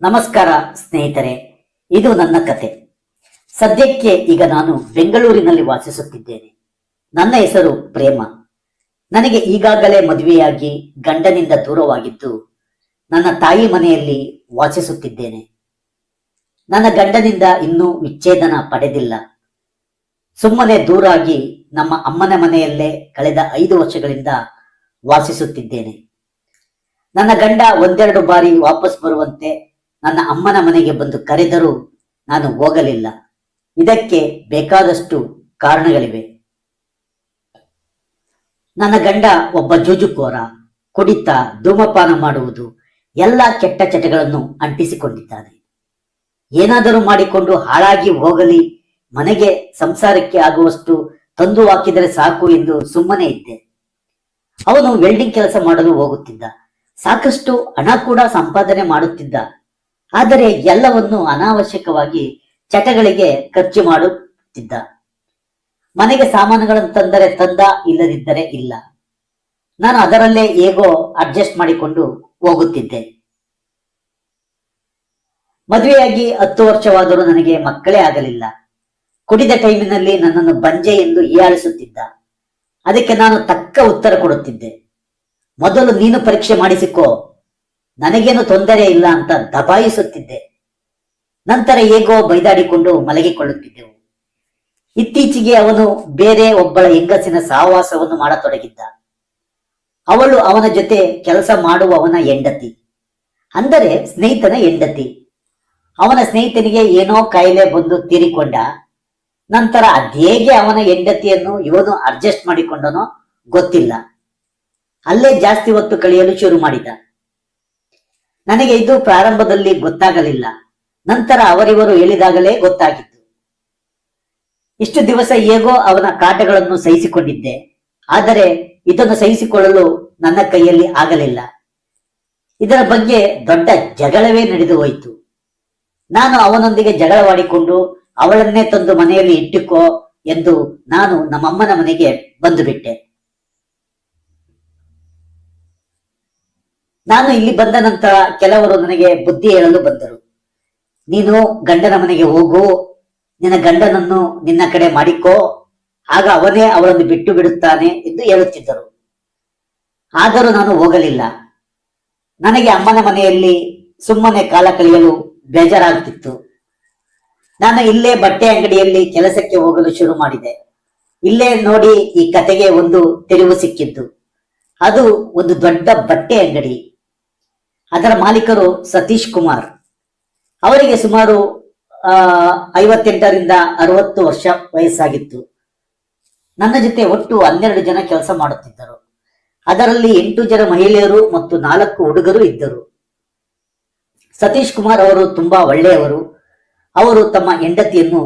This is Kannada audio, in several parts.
ನಮಸ್ಕಾರ ಸ್ನೇಹಿತರೆ, ಇದು ನನ್ನ ಕತೆ. ಸದ್ಯಕ್ಕೆ ಈಗ ನಾನು ಬೆಂಗಳೂರಿನಲ್ಲಿ ವಾಸಿಸುತ್ತಿದ್ದೇನೆ. ನನ್ನ ಹೆಸರು ಪ್ರೇಮ. ನನಗೆ ಈಗಾಗಲೇ ಮದುವೆಯಾಗಿ ಗಂಡನಿಂದ ದೂರವಾಗಿದ್ದು ನನ್ನ ತಾಯಿ ಮನೆಯಲ್ಲಿ ವಾಸಿಸುತ್ತಿದ್ದೇನೆ. ನನ್ನ ಗಂಡನಿಂದ ಇನ್ನೂ ವಿಚ್ಛೇದನ ಪಡೆದಿಲ್ಲ. ಸುಮ್ಮನೆ ದೂರಾಗಿ ನಮ್ಮ ಅಮ್ಮನ ಮನೆಯಲ್ಲೇ ಕಳೆದ 5 ವರ್ಷಗಳಿಂದ ವಾಸಿಸುತ್ತಿದ್ದೇನೆ. ನನ್ನ ಗಂಡ ಒಂದೆರಡು ಬಾರಿ ವಾಪಸ್ ಬರುವಂತೆ ನನ್ನ ಅಮ್ಮನ ಮನೆಗೆ ಬಂದು ಕರೆದರೂ ನಾನು ಹೋಗಲಿಲ್ಲ. ಇದಕ್ಕೆ ಬೇಕಾದಷ್ಟು ಕಾರಣಗಳಿವೆ. ನನ್ನ ಗಂಡ ಒಬ್ಬ ಜೂಜುಕೋರ, ಕುಡಿತ, ಧೂಮಪಾನ ಮಾಡುವುದು, ಎಲ್ಲ ಕೆಟ್ಟ ಚಟಗಳನ್ನು ಅಂಟಿಸಿಕೊಂಡಿದ್ದಾನೆ. ಏನಾದರೂ ಮಾಡಿಕೊಂಡು ಹಾಳಾಗಿ ಹೋಗಲಿ, ಮನೆಗೆ ಸಂಸಾರಕ್ಕೆ ಆಗುವಷ್ಟು ತಂದು ಹಾಕಿದರೆ ಸಾಕು ಎಂದು ಸುಮ್ಮನೆ ಇದ್ದೆ. ಅವನು ವೆಲ್ಡಿಂಗ್ ಕೆಲಸ ಮಾಡಲು ಹೋಗುತ್ತಿದ್ದ. ಸಾಕಷ್ಟು ಹಣ ಕೂಡ ಸಂಪಾದನೆ ಮಾಡುತ್ತಿದ್ದ. ಆದರೆ ಎಲ್ಲವನ್ನು ಅನಾವಶ್ಯಕವಾಗಿ ಚಟಗಳಿಗೆ ಖರ್ಚು ಮಾಡುತ್ತಿದ್ದ. ಮನೆಗೆ ಸಾಮಾನುಗಳನ್ನು ತಂದರೆ ತಂದ, ಇಲ್ಲದಿದ್ದರೆ ಇಲ್ಲ. ನಾನು ಅದರಲ್ಲೇ ಹೇಗೋ ಅಡ್ಜಸ್ಟ್ ಮಾಡಿಕೊಂಡು ಹೋಗುತ್ತಿದ್ದೆ. ಮದುವೆಯಾಗಿ 10 ವರ್ಷವಾದರೂ ನನಗೆ ಮಕ್ಕಳೇ ಆಗಲಿಲ್ಲ. ಕುಡಿದ ಟೈಮಿನಲ್ಲಿ ನನ್ನನ್ನು ಬಂಜೆ ಎಂದು ಹೀಯಾಳಿಸುತ್ತಿದ್ದ. ಅದಕ್ಕೆ ನಾನು ತಕ್ಕ ಉತ್ತರ ಕೊಡುತ್ತಿದ್ದೆ. ಮೊದಲು ನೀನು ಪರೀಕ್ಷೆ ಮಾಡಿಸಿಕೋ, ನನಗೇನು ತೊಂದರೆ ಇಲ್ಲ ಅಂತ ದಬಾಯಿಸುತ್ತಿದ್ದೆ. ನಂತರ ಹೇಗೋ ಬೈದಾಡಿಕೊಂಡು ಮಲಗಿಕೊಳ್ಳುತ್ತಿದ್ದೆವು. ಇತ್ತೀಚೆಗೆ ಅವನು ಬೇರೆ ಒಬ್ಬಳ ಹೆಂಗಸಿನ ಸಹವಾಸವನ್ನು ಮಾಡತೊಡಗಿದ್ದ. ಅವಳು ಅವನ ಜೊತೆ ಕೆಲಸ ಮಾಡುವವನ ಹೆಂಡತಿ, ಅಂದರೆ ಸ್ನೇಹಿತನ ಹೆಂಡತಿ. ಅವನ ಸ್ನೇಹಿತನಿಗೆ ಏನೋ ಕಾಯಿಲೆ ಬಂದು ತೀರಿಕೊಂಡ. ನಂತರ ಅದೇಗೆ ಅವನ ಹೆಂಡತಿಯನ್ನು ಇವನು ಅಡ್ಜಸ್ಟ್ ಮಾಡಿಕೊಂಡನೋ ಗೊತ್ತಿಲ್ಲ. ಅಲ್ಲೇ ಜಾಸ್ತಿ ಹೊತ್ತು ಕಳೆಯಲು ಶುರು ಮಾಡಿದ. ನನಗೆ ಇದು ಪ್ರಾರಂಭದಲ್ಲಿ ಗೊತ್ತಾಗಲಿಲ್ಲ. ನಂತರ ಅವರಿವರು ಹೇಳಿದಾಗಲೇ ಗೊತ್ತಾಗಿತ್ತು. ಇಷ್ಟು ದಿವಸ ಹೇಗೋ ಅವನ ಕಾಟಗಳನ್ನು ಸಹಿಸಿಕೊಂಡಿದ್ದೆ. ಆದರೆ ಇದನ್ನು ಸಹಿಸಿಕೊಳ್ಳಲು ನನ್ನ ಕೈಯಲ್ಲಿ ಆಗಲಿಲ್ಲ. ಇದರ ಬಗ್ಗೆ ದೊಡ್ಡ ಜಗಳವೇ ನಡೆದು ಹೋಯಿತು. ನಾನು ಅವನೊಂದಿಗೆ ಜಗಳವಾಡಿಕೊಂಡು ಅವಳನ್ನೇ ತಂದು ಮನೆಯಲ್ಲಿ ಇಟ್ಟುಕೋ ಎಂದು ನಾನು ನಮ್ಮಮ್ಮನ ಮನೆಗೆ ಬಂದು ಬಿಟ್ಟೆ. ನಾನು ಇಲ್ಲಿ ಬಂದ ನಂತರ ಕೆಲವರು ನನಗೆ ಬುದ್ಧಿ ಹೇಳಲು ಬಂದರು. ನೀನು ಗಂಡನ ಮನೆಗೆ ಹೋಗು, ನಿನ್ನ ಗಂಡನನ್ನು ನಿನ್ನ ಕಡೆ ಮಾಡಿಕೋ, ಆಗ ಅವನೇ ಅವಳನ್ನು ಬಿಟ್ಟು ಬಿಡುತ್ತಾನೆ ಎಂದು ಹೇಳುತ್ತಿದ್ದರು. ಆದರೂ ನಾನು ಹೋಗಲಿಲ್ಲ. ನನಗೆ ಅಮ್ಮನ ಮನೆಯಲ್ಲಿ ಸುಮ್ಮನೆ ಕಾಲ ಕಳೆಯಲು ಬೇಜಾರಾಗುತ್ತಿತ್ತು. ನಾನು ಇಲ್ಲೇ ಬಟ್ಟೆ ಅಂಗಡಿಯಲ್ಲಿ ಕೆಲಸಕ್ಕೆ ಹೋಗಲು ಶುರು ಮಾಡಿದೆ. ಇಲ್ಲೇ ನೋಡಿ ಈ ಕತೆಗೆ ಒಂದು ತಿರುವು ಸಿಕ್ಕಿದ್ದು. ಅದು ಒಂದು ದೊಡ್ಡ ಬಟ್ಟೆ ಅಂಗಡಿ. ಅದರ ಮಾಲೀಕರು ಸತೀಶ್ ಕುಮಾರ್. ಅವರಿಗೆ ಸುಮಾರು 58ರಿಂದ 60 ವರ್ಷ ವಯಸ್ಸಾಗಿತ್ತು. ನನ್ನ ಜೊತೆ ಒಟ್ಟು 12 ಜನ ಕೆಲಸ ಮಾಡುತ್ತಿದ್ದರು. ಅದರಲ್ಲಿ 8 ಜನ ಮಹಿಳೆಯರು ಮತ್ತು 4 ಹುಡುಗರು ಇದ್ದರು. ಸತೀಶ್ ಕುಮಾರ್ ಅವರು ತುಂಬಾ ಒಳ್ಳೆಯವರು. ಅವರು ತಮ್ಮ ಹೆಂಡತಿಯನ್ನು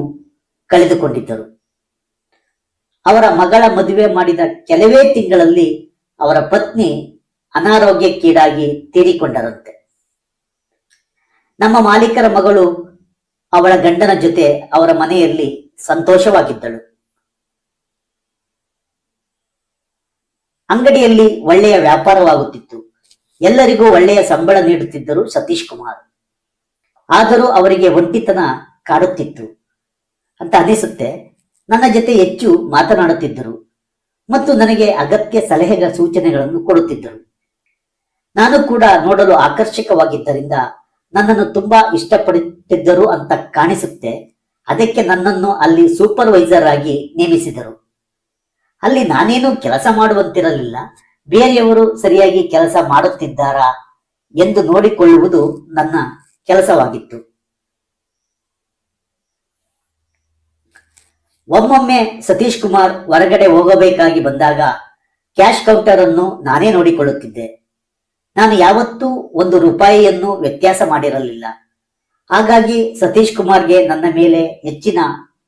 ಕಳೆದುಕೊಂಡಿದ್ದರು. ಅವರ ಮಗಳ ಮದುವೆ ಮಾಡಿದ ಕೆಲವೇ ತಿಂಗಳಲ್ಲಿ ಅವರ ಪತ್ನಿ ಅನಾರೋಗ್ಯಕ್ಕೀಡಾಗಿ ತೀರಿಕೊಂಡರಂತೆ. ನಮ್ಮ ಮಾಲೀಕರ ಮಗಳು ಅವಳ ಗಂಡನ ಜೊತೆ ಅವರ ಮನೆಯಲ್ಲಿ ಸಂತೋಷವಾಗಿದ್ದಳು. ಅಂಗಡಿಯಲ್ಲಿ ಒಳ್ಳೆಯ ವ್ಯಾಪಾರವಾಗುತ್ತಿತ್ತು. ಎಲ್ಲರಿಗೂ ಒಳ್ಳೆಯ ಸಂಬಳ ನೀಡುತ್ತಿದ್ದರು ಸತೀಶ್ ಕುಮಾರ್. ಆದರೂ ಅವರಿಗೆ ಒಂಟಿತನ ಕಾಡುತ್ತಿತ್ತು ಅಂತ ಅನಿಸುತ್ತೆ. ನನ್ನ ಜೊತೆ ಹೆಚ್ಚು ಮಾತನಾಡುತ್ತಿದ್ದರು ಮತ್ತು ನನಗೆ ಅಗತ್ಯ ಸಲಹೆಗಳ ಸೂಚನೆಗಳನ್ನು ಕೊಡುತ್ತಿದ್ದರು. ನಾನು ಕೂಡ ನೋಡಲು ಆಕರ್ಷಕವಾಗಿದ್ದರಿಂದ ನನ್ನನ್ನು ತುಂಬಾ ಇಷ್ಟಪಡುತ್ತಿದ್ದರು ಅಂತ ಕಾಣಿಸುತ್ತೆ. ಅದಕ್ಕೆ ನನ್ನನ್ನು ಅಲ್ಲಿ ಸೂಪರ್ವೈಸರ್ ಆಗಿ ನೇಮಿಸಿದರು. ಅಲ್ಲಿ ನಾನೇನು ಕೆಲಸ ಮಾಡುವಂತಿರಲಿಲ್ಲ. ಬೇರೆಯವರು ಸರಿಯಾಗಿ ಕೆಲಸ ಮಾಡುತ್ತಿದ್ದಾರಾ ಎಂದು ನೋಡಿಕೊಳ್ಳುವುದು ನನ್ನ ಕೆಲಸವಾಗಿತ್ತು. ಒಮ್ಮೊಮ್ಮೆ ಸತೀಶ್ ಕುಮಾರ್ ಹೊರಗಡೆ ಹೋಗಬೇಕಾಗಿ ಬಂದಾಗ ಕ್ಯಾಶ್ ಕೌಂಟರ್ ಅನ್ನು ನಾನೇ ನೋಡಿಕೊಳ್ಳುತ್ತಿದ್ದೆ. ನಾನು ಯಾವತ್ತೂ 1 ರೂಪಾಯಿಯನ್ನು ವ್ಯತ್ಯಾಸ ಮಾಡಿರಲಿಲ್ಲ. ಹಾಗಾಗಿ ಸತೀಶ್ ಕುಮಾರ್ಗೆ ನನ್ನ ಮೇಲೆ ಹೆಚ್ಚಿನ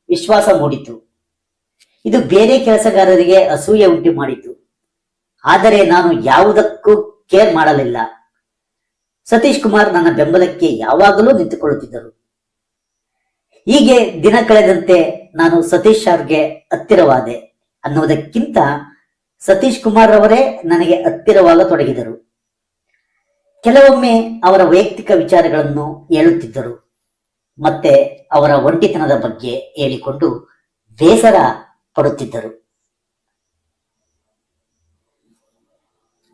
ವಿಶ್ವಾಸ ಮೂಡಿತು. ಇದು ಬೇರೆ ಕೆಲಸಗಾರರಿಗೆ ಅಸೂಯೆ ಉಂಟು ಮಾಡಿತು. ಆದರೆ ನಾನು ಯಾವುದಕ್ಕೂ ಕೇರ್ ಮಾಡಲಿಲ್ಲ. ಸತೀಶ್ ಕುಮಾರ್ ನನ್ನ ಬೆಂಬಲಕ್ಕೆ ಯಾವಾಗಲೂ ನಿಂತುಕೊಳ್ಳುತ್ತಿದ್ದರು. ಹೀಗೆ ದಿನ ಕಳೆದಂತೆ ನಾನು ಸತೀಶ್ ಸರ್ಗೆ ಹತ್ತಿರವಾದೆ ಅನ್ನುವುದಕ್ಕಿಂತ ಸತೀಶ್ ಕುಮಾರ್ ಅವರೇ ನನಗೆ ಹತ್ತಿರವಾಗತೊಡಗಿದರು. ಕೆಲವೊಮ್ಮೆ ಅವರ ವೈಯಕ್ತಿಕ ವಿಚಾರಗಳನ್ನು ಹೇಳುತ್ತಿದ್ದರು. ಮತ್ತೆ ಅವರ ಒಂಟಿತನದ ಬಗ್ಗೆ ಹೇಳಿಕೊಂಡು ಬೇಸರ ಪಡುತ್ತಿದ್ದರು.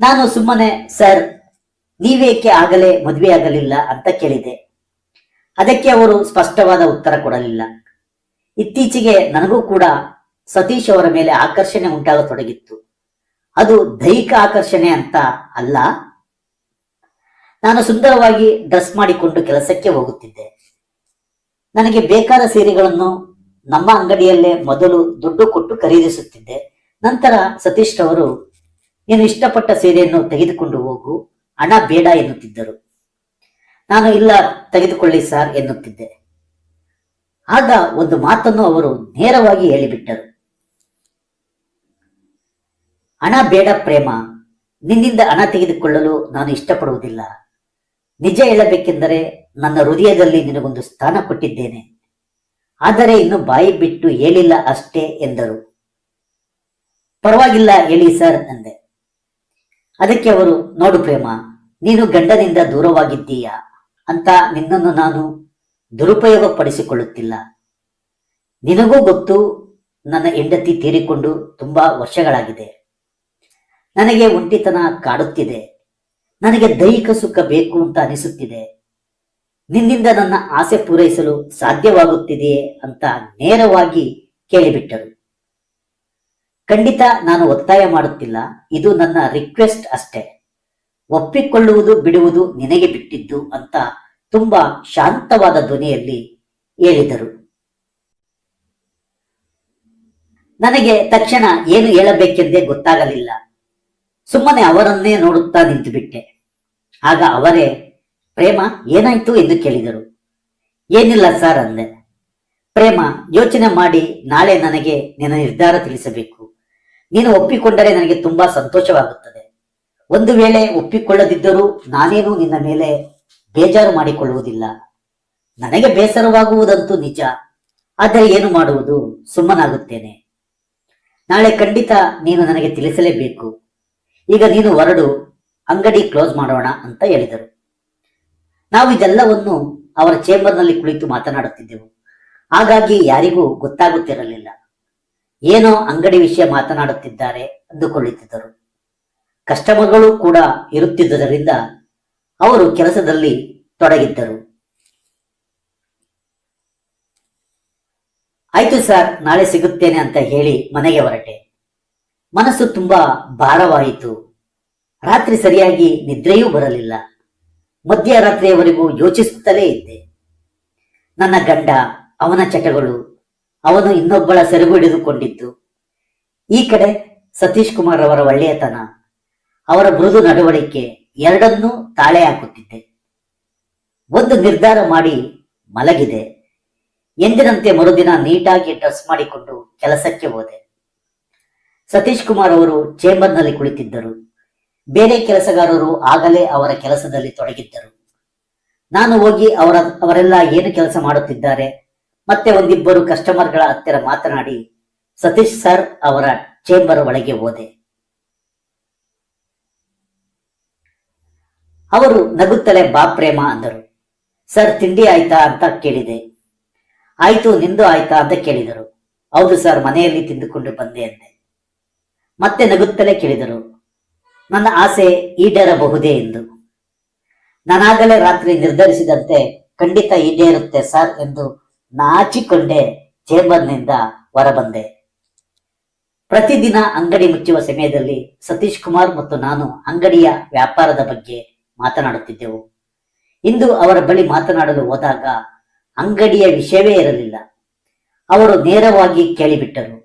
ನಾನು ಸುಮ್ಮನೆ ಸರ್ ನೀವೇಕೆ ಆಗಲೇ ಮದುವೆ ಆಗಲಿಲ್ಲ ಅಂತ ಕೇಳಿದೆ. ಅದಕ್ಕೆ ಅವರು ಸ್ಪಷ್ಟವಾದ ಉತ್ತರ ಕೊಡಲಿಲ್ಲ. ಇತ್ತೀಚೆಗೆ ನನಗೂ ಕೂಡ ಸತೀಶ್ ಅವರ ಮೇಲೆ ಆಕರ್ಷಣೆ ಉಂಟಾಗತೊಡಗಿತ್ತು. ಅದು ದೈಹಿಕ ಆಕರ್ಷಣೆ ಅಂತ ಅಲ್ಲ. ನಾನು ಸುಂದರವಾಗಿ ಡ್ರೆಸ್ ಮಾಡಿಕೊಂಡು ಕೆಲಸಕ್ಕೆ ಹೋಗುತ್ತಿದ್ದೆ. ನನಗೆ ಬೇಕಾದ ಸೀರೆಗಳನ್ನು ನಮ್ಮ ಅಂಗಡಿಯಲ್ಲೇ ಮೊದಲು ದುಡ್ಡು ಕೊಟ್ಟು ಖರೀದಿಸುತ್ತಿದ್ದೆ. ನಂತರ ಸತೀಶ್ ಅವರು ನೀನು ಇಷ್ಟಪಟ್ಟ ಸೀರೆಯನ್ನು ತೆಗೆದುಕೊಂಡು ಹೋಗು, ಹಣ ಬೇಡ ಎನ್ನುತ್ತಿದ್ದರು. ನಾನು ಇಲ್ಲ ತೆಗೆದುಕೊಳ್ಳಿ ಸರ್ ಎನ್ನುತ್ತಿದ್ದೆ. ಆಗ ಒಂದು ಮಾತನ್ನು ಅವರು ನೇರವಾಗಿ ಹೇಳಿಬಿಟ್ಟರು. ಹಣ ಬೇಡ ಪ್ರೇಮ, ನಿನ್ನಿಂದ ಹಣ ತೆಗೆದುಕೊಳ್ಳಲು ನಾನು ಇಷ್ಟಪಡುವುದಿಲ್ಲ. ನಿಜ ಹೇಳಬೇಕೆಂದರೆ ನನ್ನ ಹೃದಯದಲ್ಲಿ ನಿನಗೊಂದು ಸ್ಥಾನ ಕೊಟ್ಟಿದ್ದೇನೆ, ಆದರೆ ಇನ್ನು ಬಾಯಿ ಬಿಟ್ಟು ಹೇಳಿಲ್ಲ ಅಷ್ಟೇ ಎಂದರು. ಪರವಾಗಿಲ್ಲ ಹೇಳಿ ಸರ್ ಅಂದೆ. ಅದಕ್ಕೆ ಅವರು, ನೋಡು ಪ್ರೇಮ, ನೀನು ಗಂಡನಿಂದ ದೂರವಾಗಿದ್ದೀಯಾ ಅಂತ ನಿನ್ನನ್ನು ನಾನು ದುರುಪಯೋಗ ಪಡಿಸಿಕೊಳ್ಳುತ್ತಿಲ್ಲ. ನಿನಗೂ ಗೊತ್ತು, ನನ್ನ ಹೆಂಡತಿ ತೀರಿಕೊಂಡು ತುಂಬಾ ವರ್ಷಗಳಾಗಿದೆ. ನನಗೆ ಒಂಟಿತನ ಕಾಡುತ್ತಿದೆ. ನನಗೆ ದೈಹಿಕ ಸುಖ ಬೇಕು ಅಂತ ಅನಿಸುತ್ತಿದೆ. ನಿನ್ನಿಂದ ನನ್ನ ಆಸೆ ಪೂರೈಸಲು ಸಾಧ್ಯವಾಗುತ್ತಿದೆಯೇ ಅಂತ ನೇರವಾಗಿ ಕೇಳಿಬಿಟ್ಟರು. ಖಂಡಿತ ನಾನು ಒತ್ತಾಯ ಮಾಡುತ್ತಿಲ್ಲ, ಇದು ನನ್ನ ರಿಕ್ವೆಸ್ಟ್ ಅಷ್ಟೇ. ಒಪ್ಪಿಕೊಳ್ಳುವುದು ಬಿಡುವುದು ನಿನಗೆ ಬಿಟ್ಟಿದ್ದು ಅಂತ ತುಂಬಾ ಶಾಂತವಾದ ಧ್ವನಿಯಲ್ಲಿ ಹೇಳಿದರು. ನನಗೆ ತಕ್ಷಣ ಏನು ಹೇಳಬೇಕೆಂದೇ ಗೊತ್ತಾಗಲಿಲ್ಲ. ಸುಮ್ಮನೆ ಅವರನ್ನೇ ನೋಡುತ್ತಾ ನಿಂತುಬಿಟ್ಟೆ. ಆಗ ಅವರೇ, ಪ್ರೇಮ ಏನಾಯ್ತು ಎಂದು ಕೇಳಿದರು. ಏನಿಲ್ಲ ಸರ್ ಅಂದೆ. ಪ್ರೇಮ, ಯೋಚನೆ ಮಾಡಿ ನಾಳೆ ನನಗೆ ನಿನ್ನ ನಿರ್ಧಾರ ತಿಳಿಸಬೇಕು. ನೀನು ಒಪ್ಪಿಕೊಂಡರೆ ನನಗೆ ತುಂಬಾ ಸಂತೋಷವಾಗುತ್ತದೆ. ಒಂದು ವೇಳೆ ಒಪ್ಪಿಕೊಳ್ಳದಿದ್ದರೂ ನಾನೇನು ನಿನ್ನ ಮೇಲೆ ಬೇಜಾರು ಮಾಡಿಕೊಳ್ಳುವುದಿಲ್ಲ. ನನಗೆ ಬೇಸರವಾಗುವುದಂತೂ ನಿಜ, ಆದರೆ ಏನು ಮಾಡುವುದು, ಸುಮ್ಮನಾಗುತ್ತೇನೆ. ನಾಳೆ ಖಂಡಿತ ನೀನು ನನಗೆ ತಿಳಿಸಲೇಬೇಕು. ಈಗ ನೀನು ಹೊರಡು, ಅಂಗಡಿ ಕ್ಲೋಸ್ ಮಾಡೋಣ ಅಂತ ಹೇಳಿದರು. ನಾವು ಇದೆಲ್ಲವನ್ನು ಅವರ ಚೇಂಬರ್ನಲ್ಲಿ ಕುಳಿತು ಮಾತನಾಡುತ್ತಿದ್ದೆವು. ಹಾಗಾಗಿ ಯಾರಿಗೂ ಗೊತ್ತಾಗುತ್ತಿರಲಿಲ್ಲ. ಏನೋ ಅಂಗಡಿ ವಿಷಯ ಮಾತನಾಡುತ್ತಿದ್ದಾರೆ ಅಂದುಕೊಳ್ಳುತ್ತಿದ್ದರು. ಕಸ್ಟಮರ್ಗಳು ಕೂಡ ಇರುತ್ತಿದ್ದುದರಿಂದ ಅವರು ಕೆಲಸದಲ್ಲಿ ತೊಡಗಿದ್ದರು. ಆಯ್ತು ಸರ್, ನಾಳೆ ಸಿಗುತ್ತೇನೆ ಅಂತ ಹೇಳಿ ಮನೆಗೆ ಹೊರಟೆ. ಮನಸ್ಸು ತುಂಬಾ ಭಾರವಾಯಿತು. ರಾತ್ರಿ ಸರಿಯಾಗಿ ನಿದ್ರೆಯೂ ಬರಲಿಲ್ಲ. ಮಧ್ಯರಾತ್ರಿಯವರೆಗೂ ಯೋಚಿಸುತ್ತಲೇ ಇದ್ದೆ. ನನ್ನ ಗಂಡ, ಅವನ ಚಟಗಳು, ಅವನು ಇನ್ನೊಬ್ಬಳ ಸೆರಗು ಹಿಡಿದುಕೊಂಡಿದ್ದು, ಈ ಕಡೆ ಸತೀಶ್ ಕುಮಾರ್ ಅವರ ಒಳ್ಳೆಯತನ, ಅವರ ಮೃದು ನಡವಳಿಕೆ, ಎರಡನ್ನೂ ತಾಳೆ ಹಾಕುತ್ತಿದ್ದೆ. ಒಂದು ನಿರ್ಧಾರ ಮಾಡಿ ಮಲಗಿದೆ. ಎಂದಿನಂತೆ ಮರುದಿನ ನೀಟಾಗಿ ಡ್ರೆಸ್ ಮಾಡಿಕೊಂಡು ಕೆಲಸಕ್ಕೆ ಹೋದೆ. ಸತೀಶ್ ಕುಮಾರ್ ಅವರು ಚೇಂಬರ್ನಲ್ಲಿ ಕುಳಿತಿದ್ದರು. ಬೇರೆ ಕೆಲಸಗಾರರು ಆಗಲೇ ಅವರ ಕೆಲಸದಲ್ಲಿ ತೊಡಗಿದ್ದರು. ನಾನು ಹೋಗಿ ಅವರೆಲ್ಲ ಏನು ಕೆಲಸ ಮಾಡುತ್ತಿದ್ದಾರೆ ಮತ್ತೆ ಒಂದಿಬ್ಬರು ಕಸ್ಟಮರ್ಗಳ ಹತ್ತಿರ ಮಾತನಾಡಿ ಸತೀಶ್ ಸರ್ ಅವರ ಚೇಂಬರ್ ಒಳಗೆ ಹೋದೆ. ಅವರು ನಗುತ್ತಲೇ ಬಾ ಪ್ರೇಮ ಅಂದರು. ಸರ್ ತಿಂಡಿ ಆಯ್ತಾ ಅಂತ ಕೇಳಿದೆ. ಆಯ್ತು, ನಿಂದು ಆಯ್ತಾ ಅಂತ ಕೇಳಿದರು. ಹೌದು ಸರ್, ಮನೆಯಲ್ಲಿ ತಿಂದುಕೊಂಡು ಬಂದೆ ಅಂದೆ. ಮತ್ತೆ ನಗುತ್ತಲೇ ಕೇಳಿದರು, ನನ್ನ ಆಸೆ ಈಡೇರಬಹುದೇ ಎಂದು. ನಾನಾಗಲೇ ರಾತ್ರಿ ನಿರ್ಧರಿಸಿದಂತೆ ಖಂಡಿತ ಈಡೇರುತ್ತೆ ಸರ್ ಎಂದು ನಾಚಿಕೊಂಡೆ ಚೇಂಬರ್ನಿಂದ ಹೊರಬಂದೆ. ಪ್ರತಿದಿನ ಅಂಗಡಿ ಮುಚ್ಚುವ ಸಮಯದಲ್ಲಿ ಸತೀಶ್ ಕುಮಾರ್ ಮತ್ತು ನಾನು ಅಂಗಡಿಯ ವ್ಯಾಪಾರದ ಬಗ್ಗೆ ಮಾತನಾಡುತ್ತಿದ್ದೆವು. ಇಂದು ಅವರ ಬಳಿ ಮಾತನಾಡಲು ಹೋದಾಗ ಅಂಗಡಿಯ ವಿಷಯವೇ ಇರಲಿಲ್ಲ. ಅವರು ನೇರವಾಗಿ ಕೇಳಿಬಿಟ್ಟರು,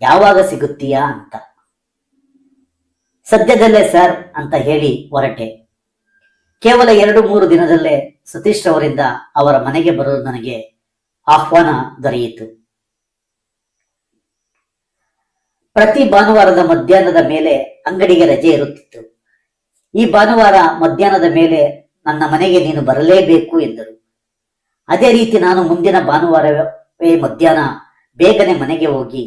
ಯಾವಾಗ ಸಿಗುತ್ತೀಯಾ ಅಂತ. ಸದ್ಯದಲ್ಲೇ ಸರ್ ಅಂತ ಹೇಳಿ ಹೊರಟೆ. ಕೇವಲ 2-3 ದಿನದಲ್ಲೇ ಸತೀಶ್ ಅವರಿಂದ ಅವರ ಮನೆಗೆ ಬರಲು ನನಗೆ ಆಹ್ವಾನ ದೊರೆಯಿತು. ಪ್ರತಿ ಭಾನುವಾರದ ಮಧ್ಯಾಹ್ನದ ಮೇಲೆ ಅಂಗಡಿಗೆ ರಜೆ ಇರುತ್ತಿತ್ತು. ಈ ಭಾನುವಾರ ಮಧ್ಯಾಹ್ನದ ಮೇಲೆ ನನ್ನ ಮನೆಗೆ ನೀನು ಬರಲೇಬೇಕು ಎಂದರು. ಅದೇ ರೀತಿ ನಾನು ಮುಂದಿನ ಭಾನುವಾರವೇ ಮಧ್ಯಾಹ್ನ ಬೇಗನೆ ಮನೆಗೆ ಹೋಗಿ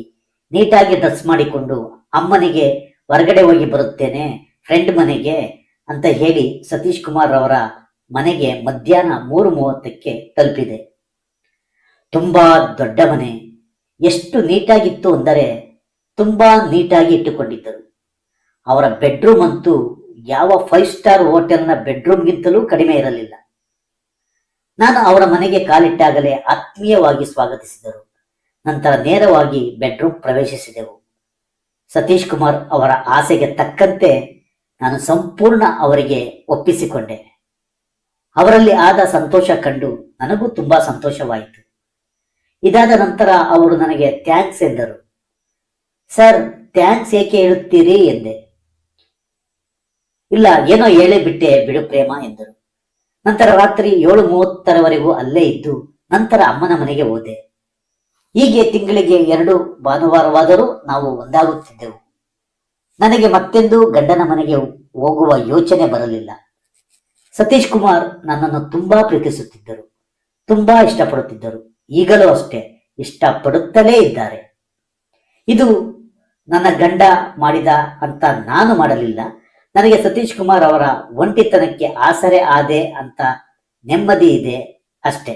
ನೀಟಾಗಿ ಡ್ರೆಸ್ ಮಾಡಿಕೊಂಡು ಅಮ್ಮನಿಗೆ ಹೊರಗಡೆ ಹೋಗಿ ಬರುತ್ತೇನೆ, ಫ್ರೆಂಡ್ ಮನೆಗೆ ಅಂತ ಹೇಳಿ ಸತೀಶ್ ಕುಮಾರ್ ಅವರ ಮನೆಗೆ ಮಧ್ಯಾಹ್ನ 3:30ಕ್ಕೆ ತಲುಪಿದೆ. ತುಂಬಾ ದೊಡ್ಡ ಮನೆ. ಎಷ್ಟು ನೀಟಾಗಿತ್ತು ಅಂದರೆ ತುಂಬಾ ನೀಟಾಗಿ ಇಟ್ಟುಕೊಂಡಿದ್ದರು. ಅವರ ಬೆಡ್ರೂಮ್ ಅಂತೂ ಯಾವ 5 ಸ್ಟಾರ್ ಹೋಟೆಲ್ನ ಬೆಡ್ರೂಮ್ಗಿಂತಲೂ ಕಡಿಮೆ ಇರಲಿಲ್ಲ. ನಾನು ಅವರ ಮನೆಗೆ ಕಾಲಿಟ್ಟಾಗಲೇ ಆತ್ಮೀಯವಾಗಿ ಸ್ವಾಗತಿಸಿದರು. ನಂತರ ನೇರವಾಗಿ ಬೆಡ್ರೂಮ್ ಪ್ರವೇಶಿಸಿದೆವು. ಸತೀಶ್ ಕುಮಾರ್ ಅವರ ಆಸೆಗೆ ತಕ್ಕಂತೆ ನಾನು ಸಂಪೂರ್ಣ ಅವರಿಗೆ ಒಪ್ಪಿಸಿಕೊಂಡೆ. ಅವರಲ್ಲಿ ಆದ ಸಂತೋಷ ಕಂಡು ನನಗೂ ತುಂಬಾ ಸಂತೋಷವಾಯಿತು. ಇದಾದ ನಂತರ ಅವರು ನನಗೆ ಥ್ಯಾಂಕ್ಸ್ ಎಂದರು. ಸರ್, ಥ್ಯಾಂಕ್ಸ್ ಏಕೆ ಹೇಳುತ್ತೀರಿ ಎಂದೆ. ಇಲ್ಲ, ಏನೋ ಹೇಳೇ ಬಿಟ್ಟೆ ಬಿಡು ಪ್ರೇಮ ಎಂದರು. ನಂತರ ರಾತ್ರಿ 7:30ರವರೆಗೂ ಅಲ್ಲೇ ಇದ್ದು ನಂತರ ಅಮ್ಮನ ಮನೆಗೆ ಹೋದೆ. ಹೀಗೆ ತಿಂಗಳಿಗೆ 2 ಭಾನುವಾರವಾದರೂ ನಾವು ಒಂದಾಗುತ್ತಿದ್ದೆವು. ನನಗೆ ಮತ್ತೆಂದೂ ಗಂಡನ ಮನೆಗೆ ಹೋಗುವ ಯೋಚನೆ ಬರಲಿಲ್ಲ. ಸತೀಶ್ ಕುಮಾರ್ ನನ್ನನ್ನು ತುಂಬಾ ಪ್ರೀತಿಸುತ್ತಿದ್ದರು, ತುಂಬಾ ಇಷ್ಟಪಡುತ್ತಿದ್ದರು. ಈಗಲೂ ಅಷ್ಟೇ ಇಷ್ಟಪಡುತ್ತಲೇ ಇದ್ದಾರೆ. ಇದು ನನ್ನ ಗಂಡ ಮಾಡಿದ ಅಂತ ನಾನು ಮಾಡಲಿಲ್ಲ. ನನಗೆ ಸತೀಶ್ ಕುಮಾರ್ ಅವರ ಒಂಟಿತನಕ್ಕೆ ಆಸರೆ ಆದೆ ಅಂತ ನೆಮ್ಮದಿ ಇದೆ ಅಷ್ಟೇ.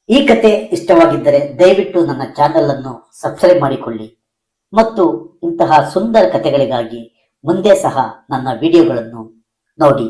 ಈ ಕತೆ ಇಷ್ಟವಾಗಿದ್ದರೆ ದಯವಿಟ್ಟು ನನ್ನ ಚಾನೆಲ್ ಅನ್ನು ಸಬ್ಸ್ಕ್ರೈಬ್ ಮಾಡಿಕೊಳ್ಳಿ ಮತ್ತು ಇಂತಹ ಸುಂದರ ಕಥೆಗಳಿಗಾಗಿ ಮುಂದೆ ಸಹ ನನ್ನ ವಿಡಿಯೋಗಳನ್ನು ನೋಡಿ.